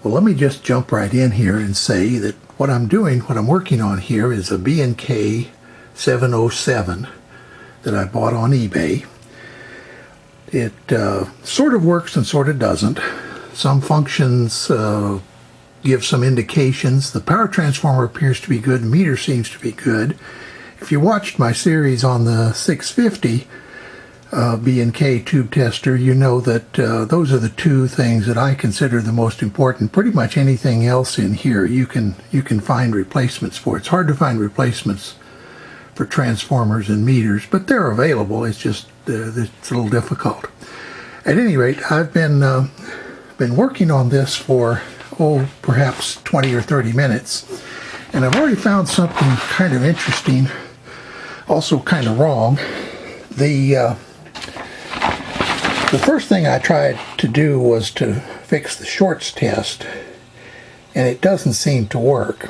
Well, let me just jump right in here and say that what I'm working on here is a B&K 707 that I bought on eBay. It sort of works and sort of doesn't. Some functions give some indications. The power transformer appears to be good. The meter seems to be good. If you watched my series on the 650 B&K tube tester, you know that those are the two things that I consider the most important. Pretty much anything else in here you can find replacements for. It's hard to find replacements for transformers and meters, but they're available. It's just it's a little difficult. At any rate, I've been working on this for perhaps 20 or 30 minutes, and I've already found something kind of interesting, also kind of wrong. The first thing I tried to do was to fix the shorts test, and it doesn't seem to work.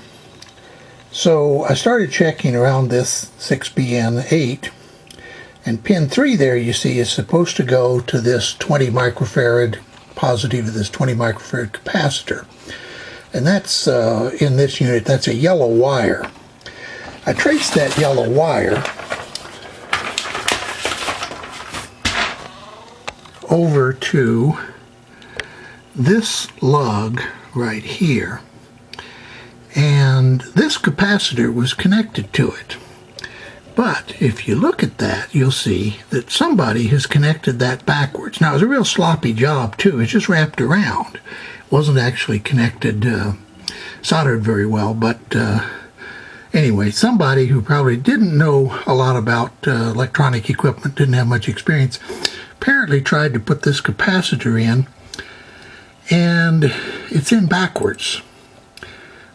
So I started checking around this 6BN8, and pin 3 there, you see, is supposed to go to this 20 microfarad, positive of this 20 microfarad capacitor. And that's, in this unit, that's a yellow wire. I traced that yellow wire over to this lug right here, and this capacitor was connected to it. But if you look at that, you'll see that somebody has connected that backwards. Now, it was a real sloppy job too. It's just wrapped around. It wasn't actually connected, soldered very well, but anyway, somebody who probably didn't know a lot about electronic equipment, didn't have much experience, apparently tried to put this capacitor in, and it's in backwards.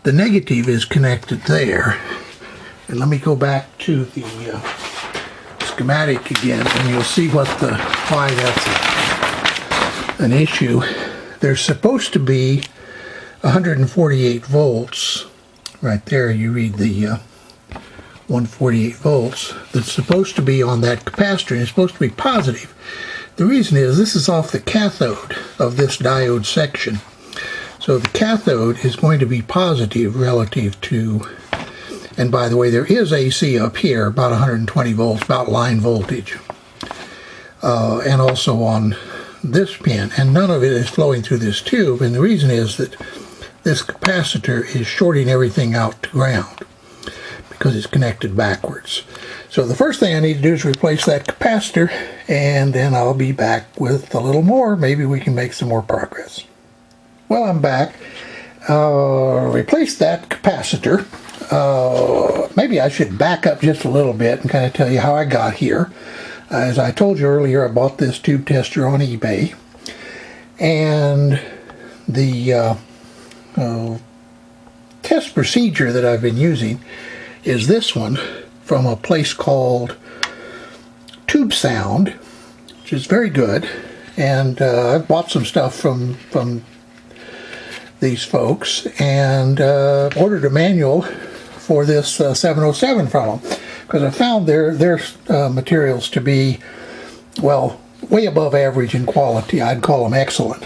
The negative is connected there. And let me go back to the schematic again, and you'll see why that's an issue. There's supposed to be 148 volts. Right there, you read the 148 volts. That's supposed to be on that capacitor, and it's supposed to be positive. The reason is this is off the cathode of this diode section. So the cathode is going to be positive relative to, and by the way, there is AC up here, about 120 volts, about line voltage. And also on this pin, and none of it is flowing through this tube, and the reason is that this capacitor is shorting everything out to ground because it's connected backwards. So the first thing I need to do is replace that capacitor, and then I'll be back with a little more. Maybe we can make some more progress. Well, I'm back. Replace that capacitor. Maybe I should back up just a little bit and kind of tell you how I got here. As I told you earlier, I bought this tube tester on eBay, and the test procedure that I've been using is this one from a place called Tube Sound, which is very good, and I've bought some stuff from these folks, and ordered a manual for this 707 from them, because I found their materials to be, well, way above average in quality. I'd call them excellent.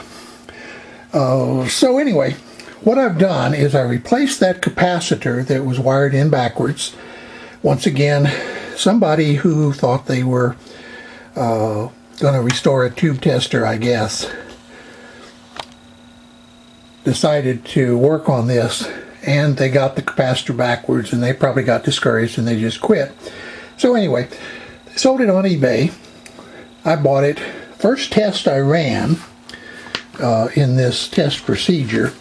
So anyway, what I've done is I replaced that capacitor that was wired in backwards. Once again, somebody who thought they were going to restore a tube tester, I guess, decided to work on this, and they got the capacitor backwards, and they probably got discouraged and they just quit. So anyway, they sold it on eBay. I bought it. First test I ran in this test procedure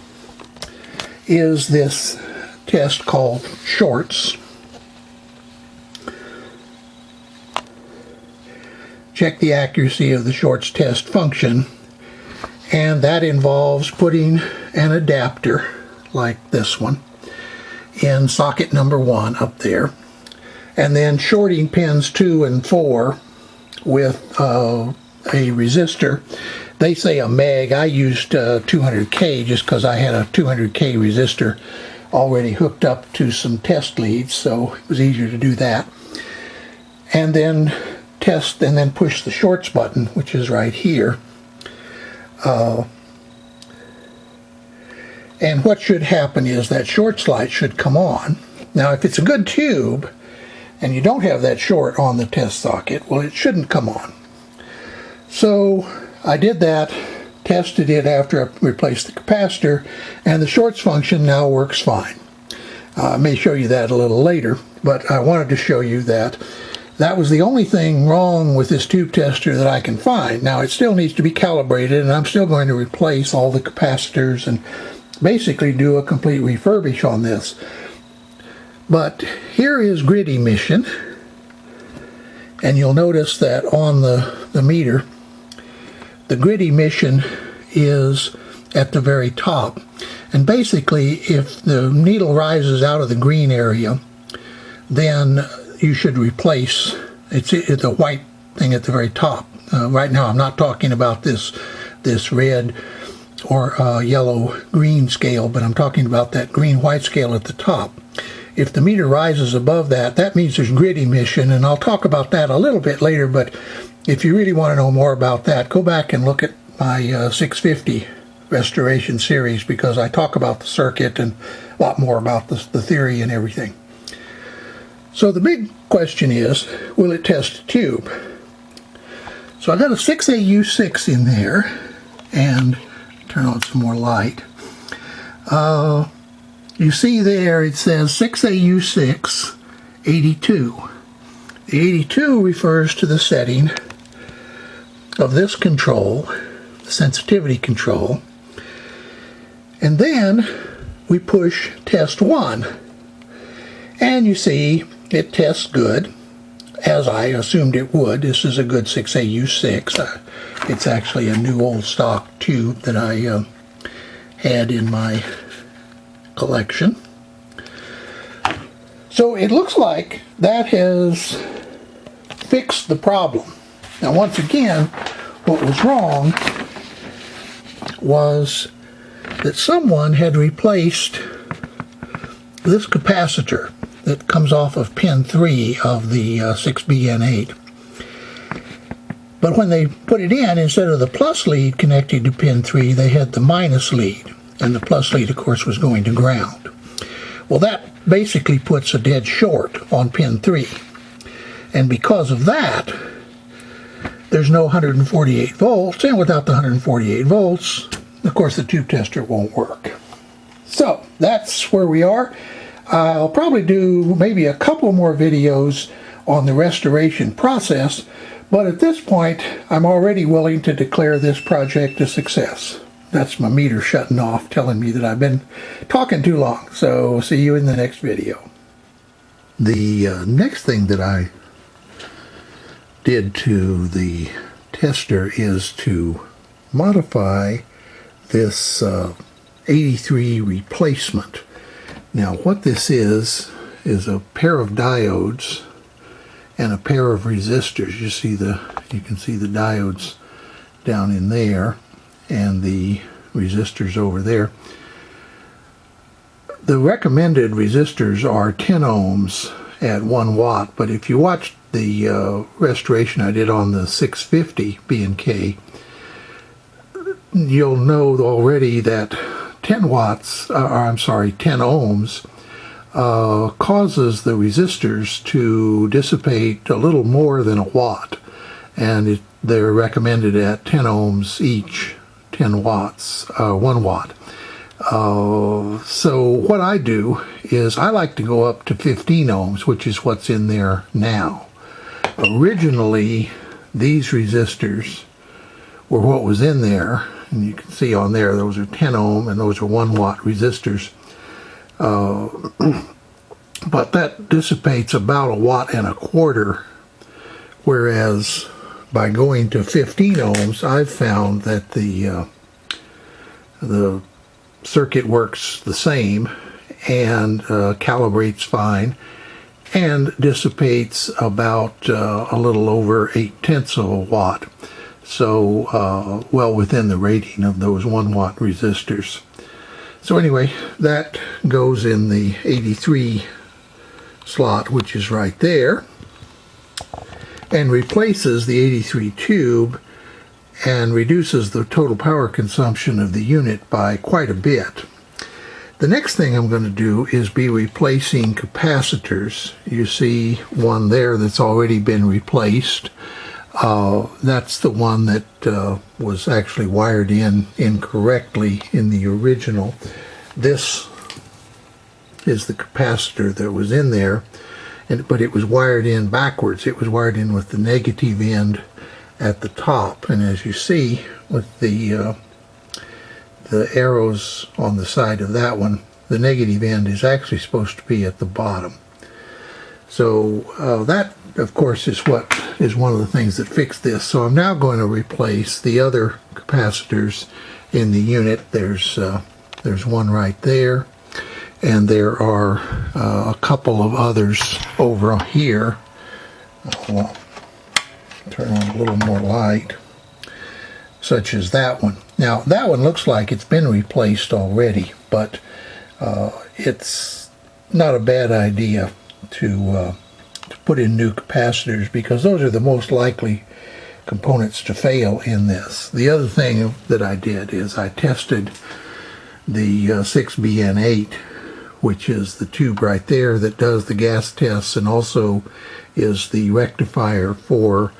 is this test called shorts. Check the accuracy of the shorts test function, and that involves putting an adapter like this one in socket number 1 up there, and then shorting pins 2 and 4 with a resistor. They say a meg. I used 200K just because I had a 200K resistor already hooked up to some test leads, so it was easier to do that. And then test, and then push the shorts button, which is right here. And what should happen is that short light should come on. Now if it's a good tube and you don't have that short on the test socket, well, it shouldn't come on. So I did that, tested it after I replaced the capacitor, and the shorts function now works fine. I may show you that a little later, but I wanted to show you that that was the only thing wrong with this tube tester that I can find. Now it still needs to be calibrated, and I'm still going to replace all the capacitors and basically do a complete refurbish on this. But here is grid emission, and you'll notice that on the meter, the grid emission is at the very top. And basically, if the needle rises out of the green area, then you should replace, it's the white thing at the very top. Right now I'm not talking about this red or yellow-green scale, but I'm talking about that green-white scale at the top. If the meter rises above that, that means there's grid emission, and I'll talk about that a little bit later, but if you really want to know more about that, go back and look at my 650 restoration series, because I talk about the circuit and a lot more about the theory and everything. So the big question is, will it test a tube? So I got a 6AU6 in there, and turn on some more light. You see there it says 6AU6 82. The 82 refers to the setting of this control, the sensitivity control, and then we push test 1, and you see it tests good, as I assumed it would. This is a good 6AU6. It's actually a new old stock tube that I had in my collection. So it looks like that has fixed the problem. Now once again, what was wrong was that someone had replaced this capacitor that comes off of pin 3 of the 6BN8. But when they put it in, instead of the plus lead connected to pin 3, they had the minus lead, and the plus lead, of course, was going to ground. Well, that basically puts a dead short on pin 3, and because of that, there's no 148 volts, and without the 148 volts, of course, the tube tester won't work. So that's where we are. I'll probably do maybe a couple more videos on the restoration process, but at this point I'm already willing to declare this project a success. That's my meter shutting off, telling me that I've been talking too long. So see you in the next video. The next thing that I did to the tester is to modify this 83 replacement. Now what this is a pair of diodes and a pair of resistors. You can see the diodes down in there and the resistors over there. The recommended resistors are 10 ohms at 1 watt, but if you watched the restoration I did on the 650 B&K, you'll know already that 10 ohms causes the resistors to dissipate a little more than a watt, and they're recommended at 10 ohms each, 10 watts, 1 watt. So what I do is I like to go up to 15 ohms, which is what's in there now. Originally, these resistors were what was in there, and you can see on there those are 10 ohm and those are 1 watt resistors. But that dissipates about 1.25 watts, whereas by going to 15 ohms I've found that the circuit works the same and calibrates fine and dissipates about a little over 0.8 of a watt. So well within the rating of those 1 watt resistors. So anyway, that goes in the 83 slot, which is right there, and replaces the 83 tube and reduces the total power consumption of the unit by quite a bit. The next thing I'm going to do is be replacing capacitors. You see one there that's already been replaced. That's the one that was actually wired in incorrectly in the original. This is the capacitor that was in there, but it was wired in backwards. It was wired in with the negative end at the top, and as you see with the arrows on the side of that one, the negative end is actually supposed to be at the bottom. So that, of course, is one of the things that fixed this. So I'm now going to replace the other capacitors in the unit. There's one right there, and there are a couple of others over here. I'll turn on a little more light, such as that one. Now that one looks like it's been replaced already, but it's not a bad idea to put in new capacitors, because those are the most likely components to fail in this. The other thing that I did is I tested the 6BN8, which is the tube right there that does the gas tests and also is the rectifier for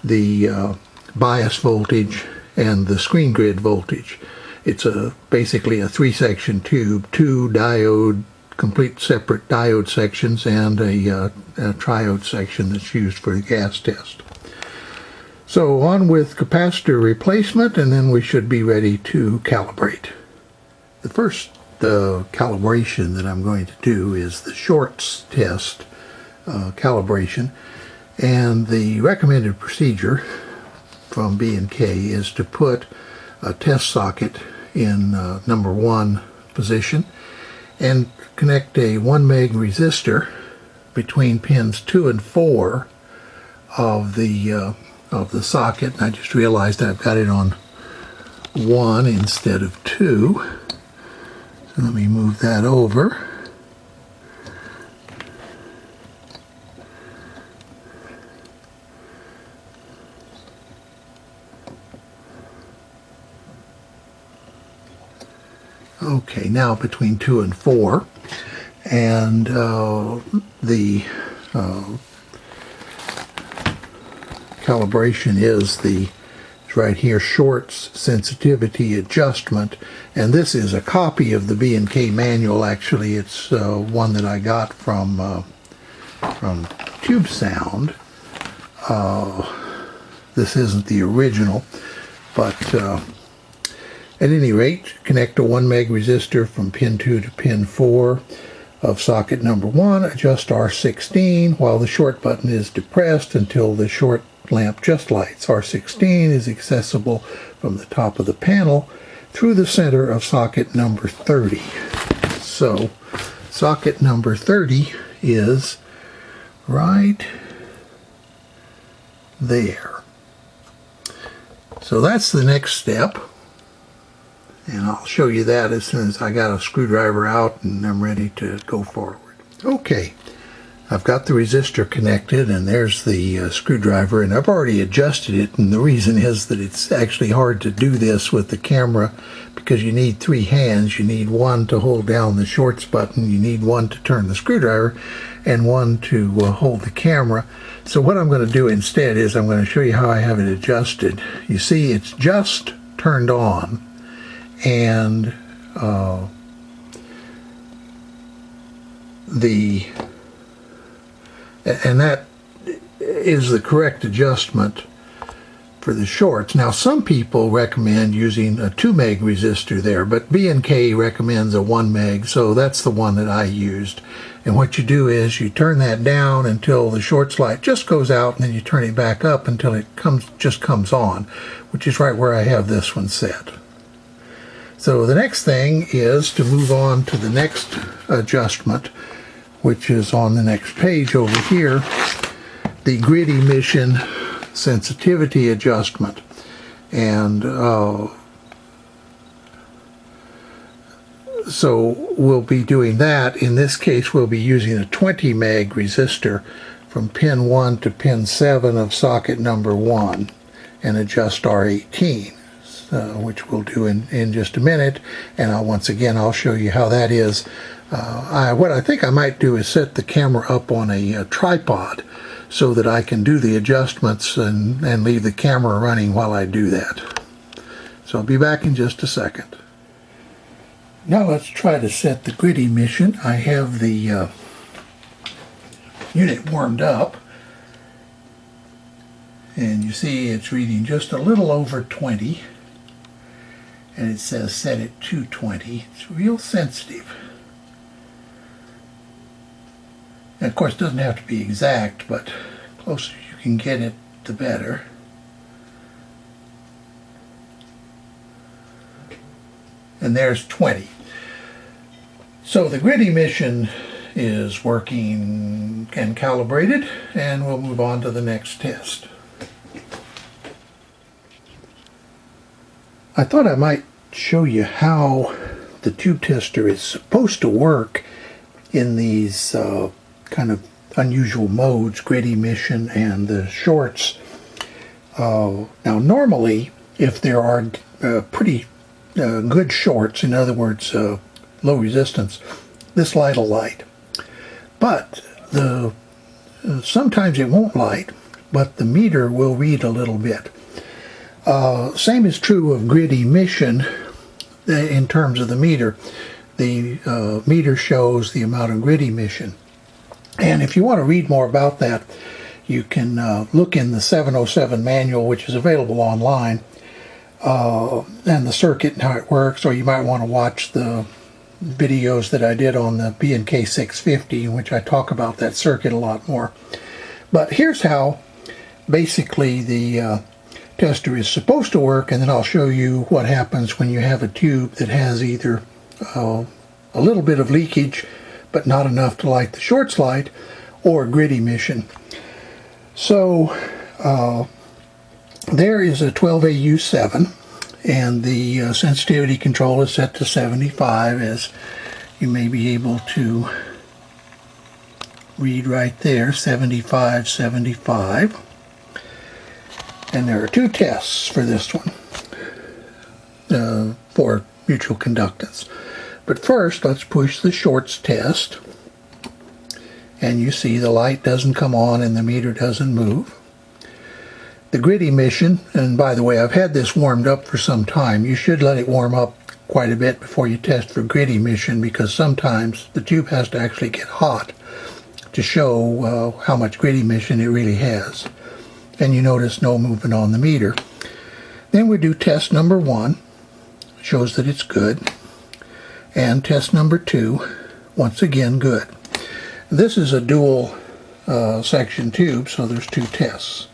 the bias voltage and the screen grid voltage. It's basically a 3-section tube, 2 complete separate diode sections, and a triode section that's used for the gas test. So on with capacitor replacement, and then we should be ready to calibrate. The first calibration that I'm going to do is the shorts test calibration, and the recommended procedure from B&K is to put a test socket in number 1 position and connect a 1 meg resistor between pins 2 and 4 of the socket. And I just realized I've got it on 1 instead of 2. So let me move that over. Okay, now between 2 and 4, and the calibration is right here, shorts sensitivity adjustment, and this is a copy of the B&K manual. Actually, it's one that I got from Tube Sound. This isn't the original, but at any rate, connect a 1 meg resistor from pin 2 to pin 4 of socket number 1. Adjust R16 while the short button is depressed until the short lamp just lights. R16 is accessible from the top of the panel through the center of socket number 30. So socket number 30 is right there. So that's the next step. And I'll show you that as soon as I got a screwdriver out and I'm ready to go forward. Okay, I've got the resistor connected, and there's the screwdriver, and I've already adjusted it, and the reason is that it's actually hard to do this with the camera because you need 3 hands. You need 1 to hold down the shorts button, you need 1 to turn the screwdriver, and 1 to hold the camera. So what I'm going to do instead is I'm going to show you how I have it adjusted. You see, it's just turned on, and that is the correct adjustment for the shorts. Now, some people recommend using a 2 meg resistor there, but B&K recommends a 1 meg, so that's the one that I used. And what you do is you turn that down until the shorts light just goes out, and then you turn it back up until it just comes on, which is right where I have this one set. So the next thing is to move on to the next adjustment, which is on the next page over here, the grid emission sensitivity adjustment. And so we'll be doing that. In this case, we'll be using a 20 meg resistor from pin 1 to pin 7 of socket number 1 and adjust R18. which we'll do in just a minute. And once again, I'll show you how that is. What I think I might do is set the camera up on a tripod so that I can do the adjustments and leave the camera running while I do that. So I'll be back in just a second. Now let's try to set the grid emission. I have the unit warmed up, and you see it's reading just a little over 20, and it says set it to 20. It's real sensitive. And of course it doesn't have to be exact, but the closer you can get it, the better. And there's 20. So the grid emission is working and calibrated, and we'll move on to the next test. I thought I might show you how the tube tester is supposed to work in these kind of unusual modes, grid emission and the shorts. Now normally, if there are pretty good shorts, in other words low resistance, this light will light. But sometimes it won't light, but the meter will read a little bit. Same is true of grid emission in terms of the meter. The meter shows the amount of grid emission. And if you want to read more about that, you can look in the 707 manual, which is available online, and the circuit and how it works, or you might want to watch the videos that I did on the B&K 650, in which I talk about that circuit a lot more. But here's how basically the tester is supposed to work, and then I'll show you what happens when you have a tube that has either a little bit of leakage but not enough to light the shorts light, or grid emission. So there is a 12AU7, and the sensitivity control is set to 75, as you may be able to read right there, 75, 75. And there are two tests for this one, for mutual conductance. But first, let's push the shorts test, and you see the light doesn't come on and the meter doesn't move. The grid emission, and by the way, I've had this warmed up for some time. You should let it warm up quite a bit before you test for grid emission, because sometimes the tube has to actually get hot to show how much grid emission it really has. And you notice no movement on the meter. Then we do test number 1, shows that it's good. And test number 2, once again good. This is a dual section tube, so there's 2 tests.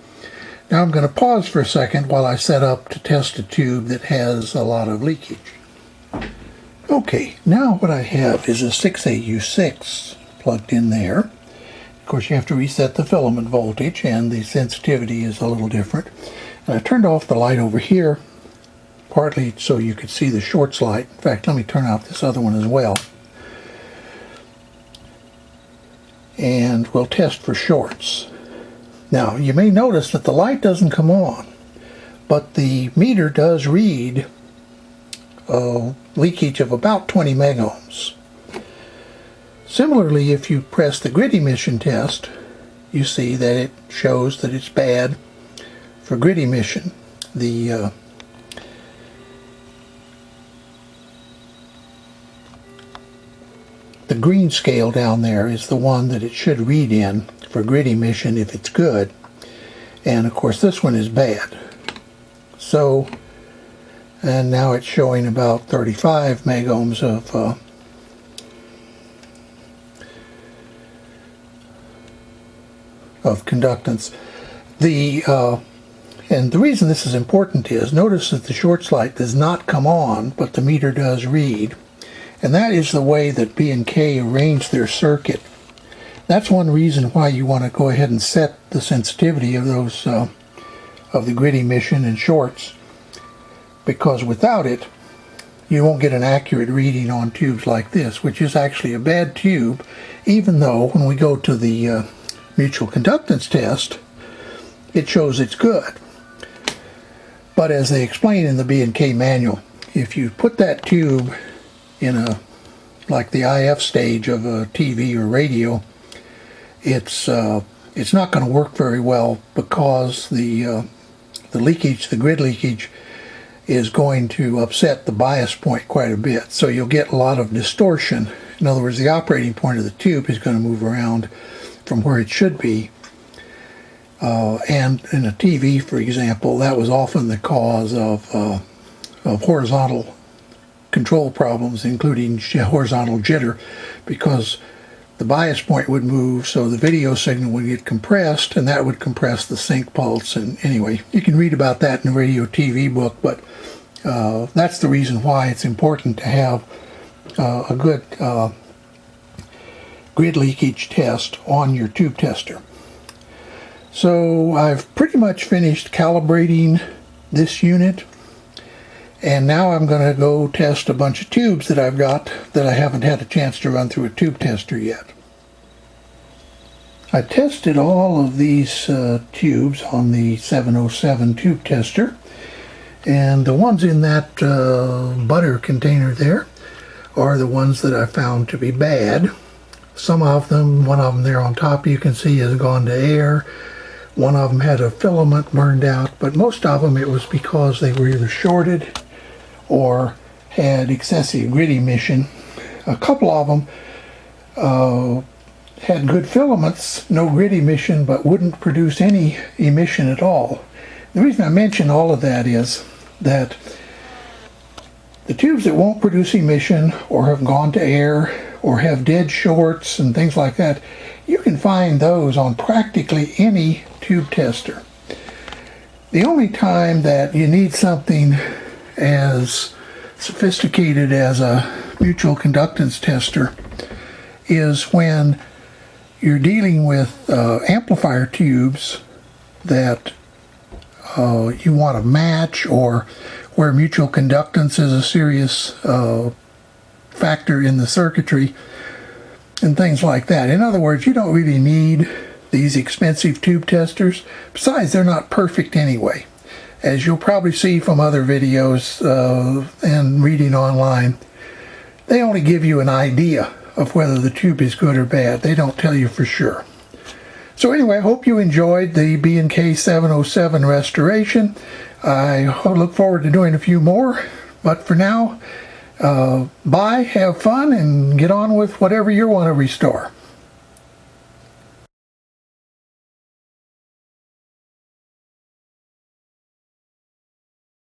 Now I'm going to pause for a second while I set up to test a tube that has a lot of leakage. Okay, now what I have is a 6AU6 plugged in there. Of course, you have to reset the filament voltage, and the sensitivity is a little different. And I turned off the light over here, partly so you could see the shorts light. In fact, let me turn off this other one as well. And we'll test for shorts. Now, you may notice that the light doesn't come on, but the meter does read a leakage of about 20 megohms. Similarly, if you press the grid emission test, you see that it shows that it's bad for grid emission. The green scale down there is the one that it should read in for grid emission if it's good, and of course this one is bad. So, and now it's showing about 35 megohms of conductance. And the reason this is important is, notice that the shorts light does not come on, but the meter does read. And that is the way that B&K arranged their circuit. That's one reason why you want to go ahead and set the sensitivity of those of the grid emission and shorts, because without it you won't get an accurate reading on tubes like this, which is actually a bad tube, even though when we go to the mutual conductance test it shows it's good. But as they explain in the B&K manual, if you put that tube in like the IF stage of a TV or radio, it's not going to work very well, because the leakage, the grid leakage, is going to upset the bias point quite a bit. So you'll get a lot of distortion. In other words, the operating point of the tube is going to move around from where it should be. And in a TV, for example, that was often the cause of horizontal control problems, including horizontal jitter, because the bias point would move, so the video signal would get compressed, and that would compress the sync pulse. And anyway, you can read about that in the radio TV book, but that's the reason why it's important to have a good grid leakage test on your tube tester. So I've pretty much finished calibrating this unit, and now I'm going to go test a bunch of tubes that I've got that I haven't had a chance to run through a tube tester yet. I tested all of these tubes on the 707 tube tester, and the ones in that butter container there are the ones that I found to be bad. Some of them, one of them there on top you can see has gone to air. One of them had a filament burned out, but most of them it was because they were either shorted or had excessive grid emission. A couple of them had good filaments, no grid emission, but wouldn't produce any emission at all. The reason I mention all of that is that the tubes that won't produce emission or have gone to air or have dead shorts and things like that, you can find those on practically any tube tester. The only time that you need something as sophisticated as a mutual conductance tester is when you're dealing with amplifier tubes that you want to match, or where mutual conductance is a serious factor in the circuitry and things like that. In other words, you don't really need these expensive tube testers. Besides, they're not perfect anyway. As you'll probably see from other videos and reading online, they only give you an idea of whether the tube is good or bad. They don't tell you for sure. So anyway, I hope you enjoyed the B&K 707 restoration. I look forward to doing a few more, but for now, bye, have fun, and get on with whatever you want to restore.